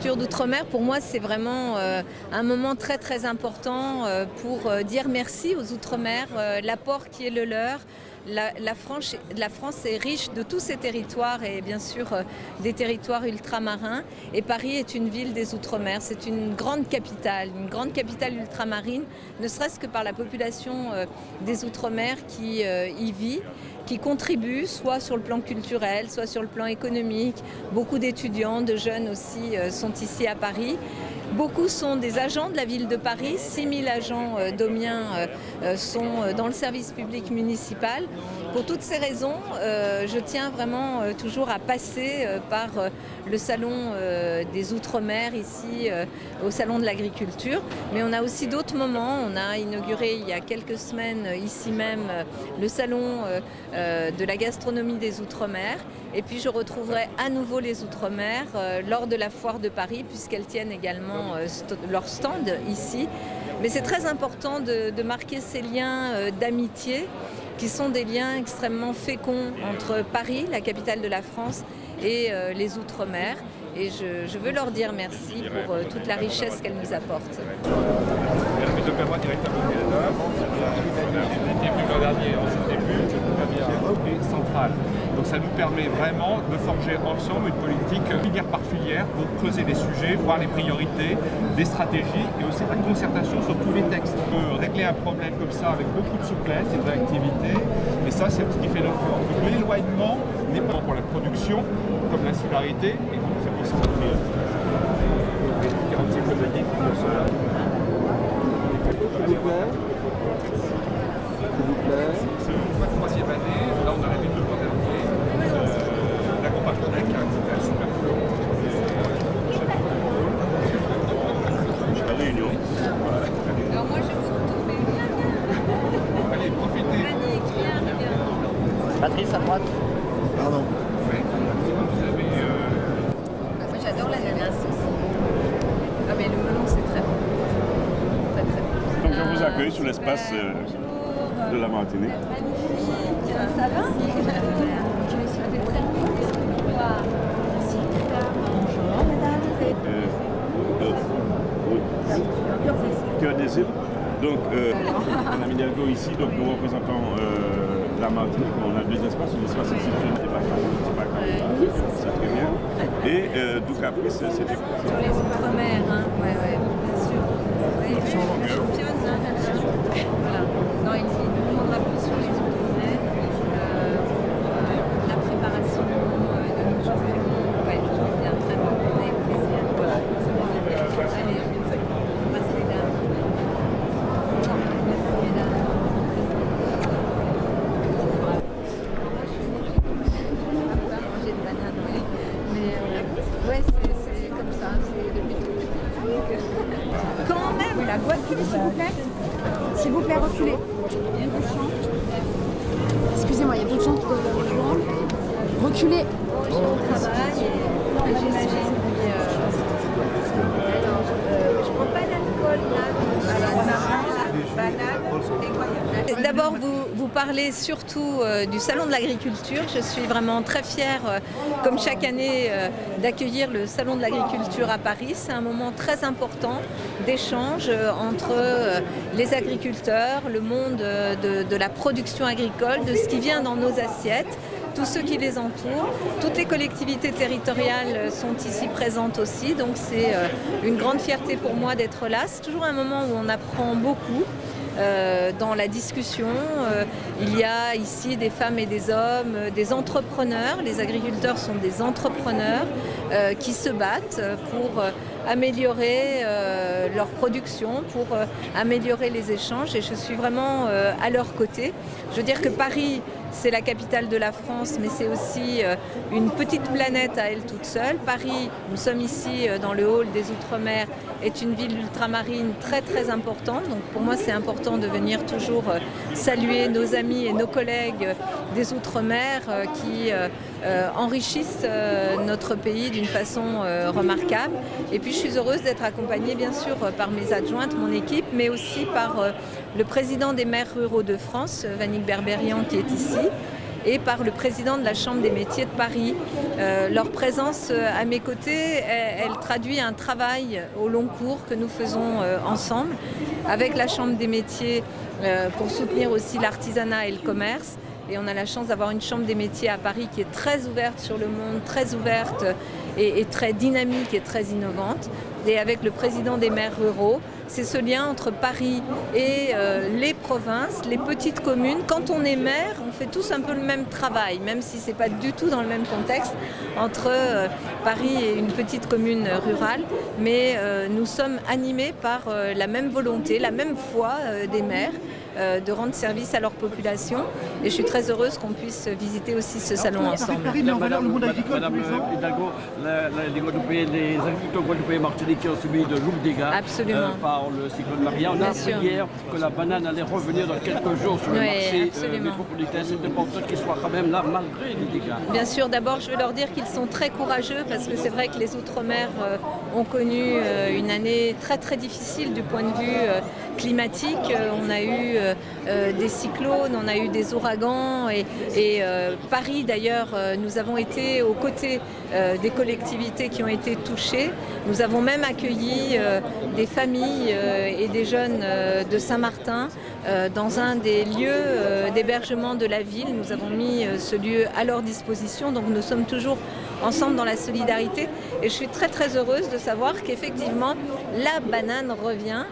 l'agriculture d'outre-mer, pour moi, c'est vraiment un moment très important pour dire merci aux outre-mer, l'apport qui est le leur. La France est riche de tous ses territoires et bien sûr des territoires ultramarins. Et Paris est une ville des outre-mer. C'est une grande capitale ultramarine, ne serait-ce que par la population des outre-mer qui y vit, qui contribue soit sur le plan culturel, soit sur le plan économique. Beaucoup d'étudiants, de jeunes aussi sont ici à Paris. Beaucoup sont des agents de la ville de Paris. 6000 agents domiens sont dans le service public municipal. Pour toutes ces raisons, je tiens vraiment toujours à passer par le salon des Outre-mer ici, au salon de l'agriculture. Mais on a aussi d'autres moments. On a inauguré il y a quelques semaines ici même le salon de la gastronomie des Outre-mer. Et puis je retrouverai à nouveau les Outre-mer lors de la foire de Paris, puisqu'elles tiennent également leur stand ici. Mais c'est très important de marquer ces liens d'amitié, qui sont des liens extrêmement féconds entre Paris, la capitale de la France, et les Outre-mer. Et je veux leur dire merci pour toute la richesse qu'elles nous apportent. Centrale. Donc ça nous permet vraiment de forger ensemble une politique filière par filière pour creuser les sujets, voir les priorités, des stratégies et aussi de la concertation sur tous les textes. On peut régler un problème comme ça avec beaucoup de souplesse et de réactivité, et ça c'est ce qui fait notre force. Donc l'éloignement n'est pas pour la production comme l'insularité, et donc c'est pour ça qu'on fait 45 cosadiers pour ça. C'est ma troisième année, là on a l'habitude de voir l'accompagnement avec un super flow. La réunion. Alors moi je vous tomber bien. Allez, profitez. Patrice, à droite. Pardon. Oui. Vous avez... Moi j'adore l'ananas aussi. Ah mais le melon c'est très bon. Très bon. Donc je vous accueille sur l'espace de la Martinique. Ça va? Cœur des îles. Donc, on a mis Delgo ici, donc nous représentons la Martinique. On a deux espaces, un espace institutionnel, c'est très bien. Et du Caprice, c'était Sur les Outre-mer, hein? Ouais, bien sûr. Oui, je championne, voilà. Non, il nous demandera plus sur les Outre-mer, la préparation de nos champions. Ouais, je reviens très bien, avec plaisir. Voilà. Allez, on passe les dames. Merci mesdames. Manger de banane, oui. Mais ouais, c'est comme ça, c'est depuis tout. Quand même, la voiture, s'il vous plaît. S'il vous plaît, reculez. Excusez-moi, il y a d'autres gens qui doivent rejoindre. Reculez. Je suis au travail et j'imagine. Alors, je prends pas d'alcool là. Alors, banane. D'abord, vous parlez surtout du Salon de l'agriculture. Je suis vraiment très fière, comme chaque année, d'accueillir le Salon de l'agriculture à Paris. C'est un moment très important d'échange entre les agriculteurs, le monde de la production agricole, de ce qui vient dans nos assiettes, tous ceux qui les entourent. Toutes les collectivités territoriales sont ici présentes aussi, donc c'est une grande fierté pour moi d'être là. C'est toujours un moment où on apprend beaucoup. Dans la discussion, il y a ici des femmes et des hommes, des entrepreneurs. Les agriculteurs sont des entrepreneurs qui se battent pour améliorer leur production, pour améliorer les échanges, et je suis vraiment à leur côté. Je veux dire que Paris, c'est la capitale de la France, mais c'est aussi une petite planète à elle toute seule. Paris, nous sommes ici dans le hall des Outre-mer, est une ville ultramarine très importante. Donc pour moi, c'est important de venir toujours saluer nos amis et nos collègues des Outre-mer qui enrichissent notre pays d'une façon remarquable. Et puis je suis heureuse d'être accompagnée bien sûr par mes adjointes, mon équipe, mais aussi par le président des maires ruraux de France, Vannick Berberian, qui est ici. et par le président de la Chambre des métiers de Paris. Leur présence à mes côtés, elle traduit un travail au long cours que nous faisons ensemble avec la Chambre des métiers pour soutenir aussi l'artisanat et le commerce. Et on a la chance d'avoir une chambre des métiers à Paris qui est très ouverte sur le monde, très ouverte et très dynamique et très innovante. Et avec le président des maires ruraux, c'est ce lien entre Paris et les provinces, les petites communes. Quand on est maire, on fait tous un peu le même travail, même si ce n'est pas du tout dans le même contexte entre Paris et une petite commune rurale. Mais nous sommes animés par la même volonté, la même foi des maires de rendre service à leur population. Et je suis très heureuse qu'on puisse visiter aussi ce salon ensemble. Madame Hidalgo, les agriculteurs guadeloupéens et martiniquais ont subi de lourds dégâts par le cyclone Maria. On a appris hier que la banane allait revenir dans quelques jours sur le marché métropolitain. C'est important qu'ils soient quand même là malgré les dégâts. Bien sûr, d'abord je veux leur dire qu'ils sont très courageux parce que c'est vrai que les Outre-mer ont connu une année très très difficile du point de vue climatique. On a eu des cyclones, on a eu des ouragans et Paris d'ailleurs, nous avons été aux côtés des collectivités qui ont été touchées. Nous avons même accueilli des familles et des jeunes de Saint-Martin dans un des lieux d'hébergement de la ville. Nous avons mis ce lieu à leur disposition, donc nous sommes toujours ensemble dans la solidarité et je suis très très heureuse de savoir qu'effectivement la banane revient.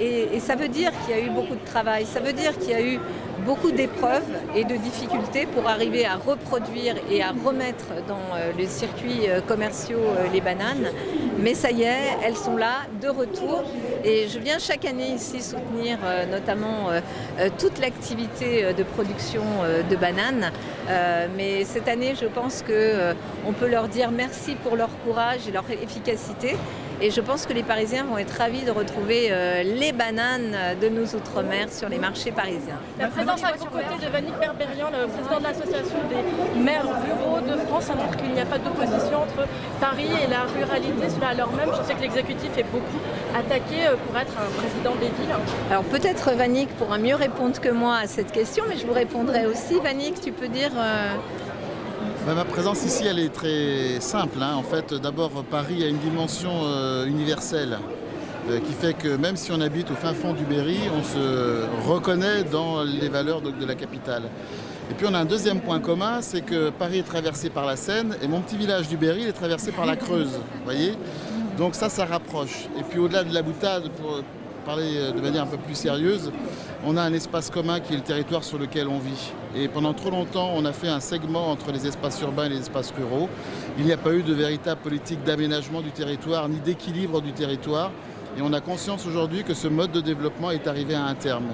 Et ça veut dire qu'il y a eu beaucoup de travail, ça veut dire qu'il y a eu beaucoup d'épreuves et de difficultés pour arriver à reproduire et à remettre dans les circuits commerciaux les bananes. Mais ça y est, elles sont là, de retour. Et je viens chaque année ici soutenir notamment toute l'activité de production de bananes. Mais cette année, je pense qu'on peut leur dire merci pour leur courage et leur efficacité. Et je pense que les Parisiens vont être ravis de retrouver les bananes de nos Outre-mer sur les marchés parisiens. La présence à vos côtés de Vannick Berberian, le président de l'association des maires ruraux de France, ça montre qu'il n'y a pas d'opposition entre Paris et la ruralité. Cela alors même, je sais que l'exécutif est beaucoup attaqué pour être un président des villes. Alors peut-être Vannick pourra mieux répondre que moi à cette question, mais je vous répondrai aussi. Vannick, tu peux dire... Ma présence ici, elle est très simple. En fait, d'abord, Paris a une dimension universelle qui fait que même si on habite au fin fond du Berry, on se reconnaît dans les valeurs de la capitale. Et puis on a un deuxième point commun, c'est que Paris est traversé par la Seine et mon petit village du Berry est traversé par la Creuse. Vous voyez ? Donc ça rapproche. Et puis au-delà de la boutade, pour parler de manière un peu plus sérieuse, on a un espace commun qui est le territoire sur lequel on vit. Et pendant trop longtemps, on a fait un segment entre les espaces urbains et les espaces ruraux. Il n'y a pas eu de véritable politique d'aménagement du territoire, ni d'équilibre du territoire. Et on a conscience aujourd'hui que ce mode de développement est arrivé à un terme.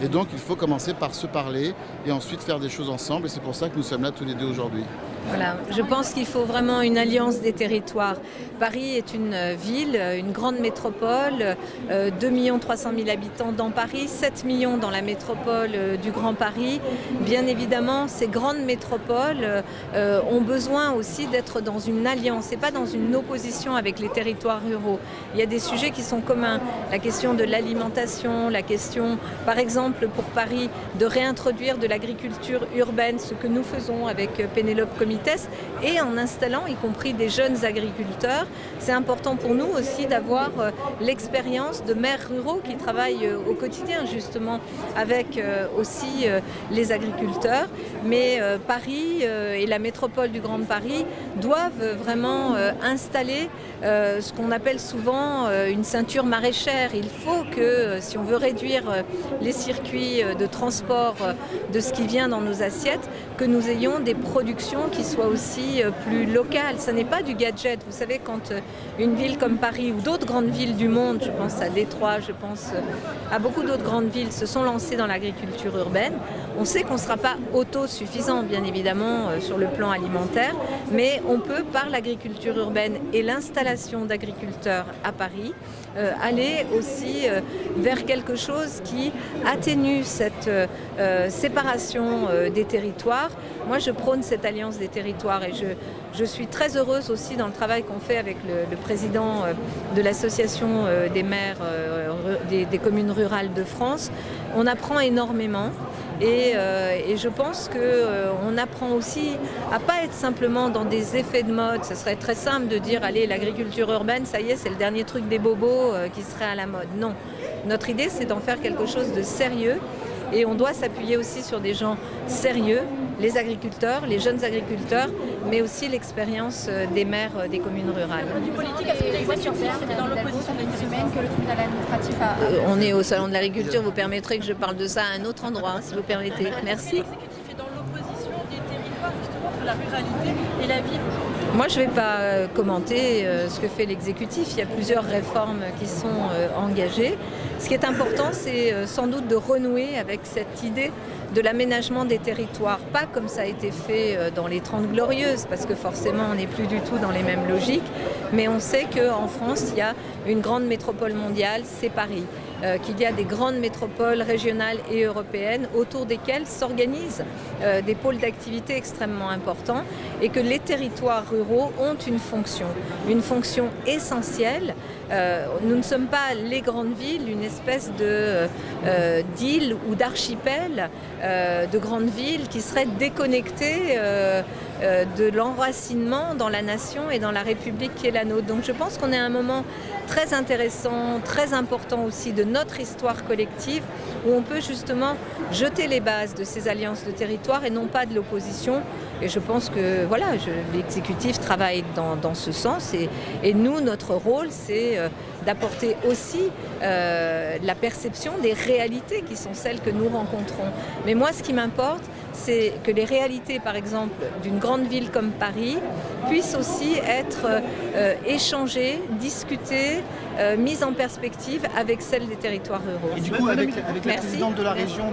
Et donc, il faut commencer par se parler et ensuite faire des choses ensemble. Et c'est pour ça que nous sommes là tous les deux aujourd'hui. Voilà, je pense qu'il faut vraiment une alliance des territoires. Paris est une ville, une grande métropole, 2 300 000 habitants dans Paris, 7 millions dans la métropole du Grand Paris. Bien évidemment, ces grandes métropoles ont besoin aussi d'être dans une alliance et pas dans une opposition avec les territoires ruraux. Il y a des sujets qui sont communs. La question de l'alimentation, la question, par exemple, pour Paris, de réintroduire de l'agriculture urbaine, ce que nous faisons avec Pénélope Comites, et en installant y compris des jeunes agriculteurs. C'est important pour nous aussi d'avoir l'expérience de maires ruraux qui travaillent au quotidien justement avec aussi les agriculteurs. Mais Paris et la métropole du Grand Paris doivent vraiment installer ce qu'on appelle souvent une ceinture maraîchère. Il faut que si on veut réduire les circuits de transport de ce qui vient dans nos assiettes, que nous ayons des productions qui soient aussi plus locales. Ce n'est pas du gadget. Vous savez, quand une ville comme Paris ou d'autres grandes villes du monde, je pense à Détroit, je pense à beaucoup d'autres grandes villes, se sont lancées dans l'agriculture urbaine, on sait qu'on ne sera pas autosuffisant, bien évidemment, sur le plan alimentaire, mais on peut, par l'agriculture urbaine et l'installation d'agriculteurs à Paris, aller aussi vers quelque chose qui atténue cette séparation des territoires. Moi, je prône cette alliance des territoires et je suis très heureuse aussi dans le travail qu'on fait avec le président de l'association des maires des communes rurales de France. On apprend énormément Et je pense qu'on apprend aussi à pas être simplement dans des effets de mode. Ce serait très simple de dire, allez, l'agriculture urbaine, ça y est, c'est le dernier truc des bobos qui serait à la mode. Non, notre idée, c'est d'en faire quelque chose de sérieux. Et on doit s'appuyer aussi sur des gens sérieux, les agriculteurs, les jeunes agriculteurs, mais aussi l'expérience des maires des communes rurales. Du politique, est-ce que l'exécutif est dans l'opposition des semaines que le tribunal administratif a... On est au salon de l'agriculture, vous permettrez que je parle de ça à un autre endroit, si vous permettez. Merci. L'exécutif est dans l'opposition des territoires, justement, entre la ruralité et la ville aujourd'hui. Moi, je ne vais pas commenter ce que fait l'exécutif. Il y a plusieurs réformes qui sont engagées. Ce qui est important, c'est sans doute de renouer avec cette idée de l'aménagement des territoires. Pas comme ça a été fait dans les 30 Glorieuses, parce que forcément, on n'est plus du tout dans les mêmes logiques. Mais on sait qu'en France, il y a une grande métropole mondiale, c'est Paris. Qu'il y a des grandes métropoles régionales et européennes autour desquelles s'organisent des pôles d'activité extrêmement importants et que les territoires ruraux ont une fonction essentielle. Nous ne sommes pas les grandes villes, une espèce d'île ou d'archipel de grandes villes qui seraient déconnectées de l'enracinement dans la nation et dans la République qui est la nôtre. Donc je pense qu'on est à un moment très intéressant, très important aussi de notre histoire collective où on peut justement jeter les bases de ces alliances de territoire et non pas de l'opposition. Et je pense que voilà, l'exécutif travaille dans ce sens et nous, notre rôle, c'est d'apporter aussi la perception des réalités qui sont celles que nous rencontrons. Mais moi, ce qui m'importe, c'est que les réalités, par exemple, d'une grande ville comme Paris, puissent aussi être échangées, discutées, mises en perspective avec celles des territoires ruraux. Et du coup, avec la présidente de la région...